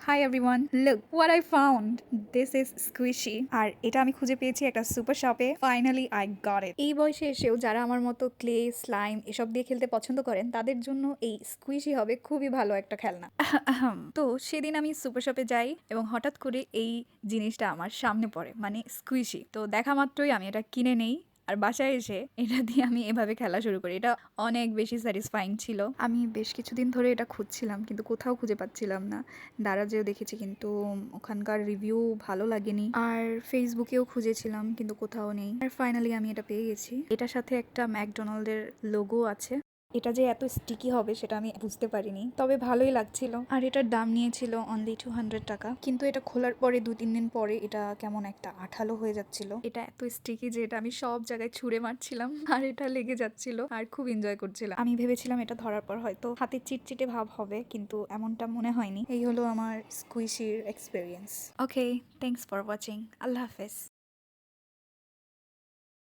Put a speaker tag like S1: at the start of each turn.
S1: Hi everyone, look what I found. This is squishy. আর এটা আমি খুঁজে পেয়েছি একটা সুপার শপে। Finally I got it. এই বয়সে এসেও যারা আমার মতো ক্লে, স্লাইম এসব দিয়ে খেলতে পছন্দ করেন তাদের জন্য এই স্কুইশি হবে খুবই ভালো একটা খেলনা। তো সেদিন আমি সুপার শপে যাই এবং হঠাৎ করে এই জিনিসটা আমার সামনে পড়ে, মানে স্কুইশি। তো দেখা মাত্রই আমি এটা কিনে নেই আর বাসায় এসে এটা দিয়ে আমি এভাবে খেলা শুরু করি। এটা অনেক বেশি স্যাটিসফাইং ছিল। আমি বেশ কিছুদিন ধরে এটা খুঁজছিলাম কিন্তু কোথাও খুঁজে পাচ্ছিলাম না। দারাজেও দেখেছি কিন্তু ওখানকার রিভিউ ভালো লাগেনি, আর ফেসবুকেও খুঁজেছিলাম কিন্তু কোথাও নেই। আর ফাইনালি আমি এটা পেয়ে গেছি। এটার সাথে একটা ম্যাকডোনাল্ডের লোগো আছে। এটা যে এত স্টিকি হবে সেটা আমি বুঝতে পারিনি, তবে ভালোই লাগছিল। আর এটার দাম নিয়েছিল অনলি 200 টাকা। কিন্তু এটা খোলার পরে 2-3 দিন পরে এটা কেমন একটা আঠালো হয়ে যাচ্ছিল। এটা এত স্টিকি যে এটা আমি সব জায়গায় ছুঁড়ে মারছিলাম আর এটা লেগে যাচ্ছিল আর খুব এনজয় করছিলাম। আমি ভেবেছিলাম এটা ধরার পর হয়তো হাতে চিটচিটে ভাব হবে, কিন্তু এমনটা মনে হয়নি। এই হলো আমার স্কুইশির experience. Okay, thanks for watching. আল্লাহ হাফেজ।